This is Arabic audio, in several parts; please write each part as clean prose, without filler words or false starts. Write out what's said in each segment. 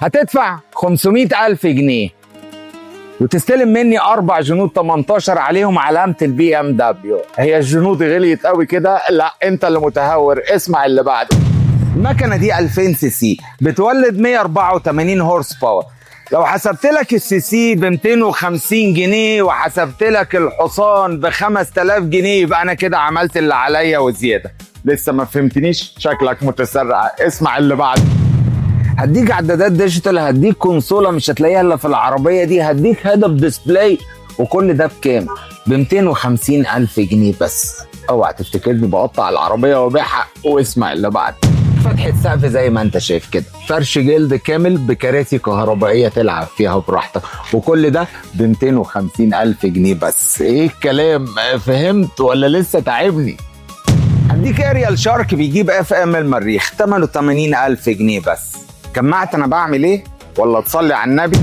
هتدفع 500,000 جنيه وتستلم مني 4 جنود 18 عليهم علامة البي ام دبليو. هي الجنود غليت قوي كده؟ لا، انت اللي متهور. اسمع اللي بعده. المكنة دي 2000 سي سي بتولد 184 هورس باور. لو حسبت لك السي سي ب 250 جنيه وحسبت لك الحصان ب 5000 جنيه يبقى انا كده عملت اللي عليا وزياده. لسه ما فهمتنيش؟ شكلك متسرع. اسمع اللي بعده. هديك عدادات ديجيتال، هديك كونسوله مش هتلاقيها الا في العربيه دي، هديك هيد اب ديسبلاي، وكل ده بكام؟ ب 250,000 جنيه بس. اوعى تفتكرني بقطع العربيه وبيعها. واسمع اللي بعده. فتحة سقف زي ما انت شايف كده، فرش جلد كامل بكراسي كهربائيه تلعب فيها براحتك، وكل ده ب 250,000 جنيه بس. ايه الكلام؟ فهمت ولا لسه تعبني؟ هديك اريال شارك بيجيب اف ام المريخ، ثمنه 80,000 جنيه بس. جمعت انا بعمل ايه؟ ولا تصلي على النبي؟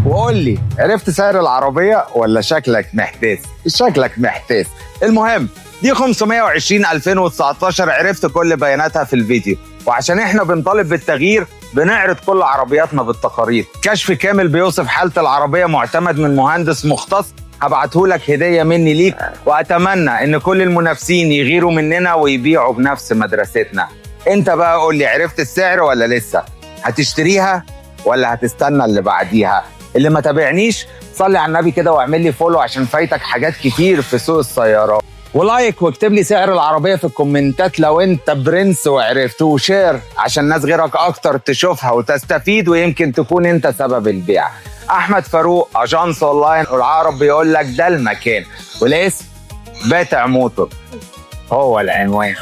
وقول لي، عرفت سعر العربيه ولا شكلك محتاس؟ شكلك محتاس. المهم دي 520 2019، عرفت كل بياناتها في الفيديو. وعشان احنا بنطالب بالتغيير بنعرض كل عربياتنا بالتقارير. كشف كامل بيوصف حالة العربية معتمد من مهندس مختص، هبعتهولك هدية مني ليك. واتمنى ان كل المنافسين يغيروا مننا ويبيعوا بنفس مدرستنا. انت بقى قول لي، عرفت السعر ولا لسه؟ هتشتريها ولا هتستنى اللي بعديها؟ اللي ما تابعنيش صلي على النبي كده واعمل لي فولو عشان فايتك حاجات كتير في سوق السيارات. ولايك واكتب لي سعر العربية في الكومنتات لو انت برنس وعرفت، وشير عشان ناس غيرك اكتر تشوفها وتستفيد ويمكن تكون انت سبب البيع. احمد فاروق، اجانس اونلاين، والعقرب بيقول لك ده المكان، والاسم باتع موتور هو العنوان.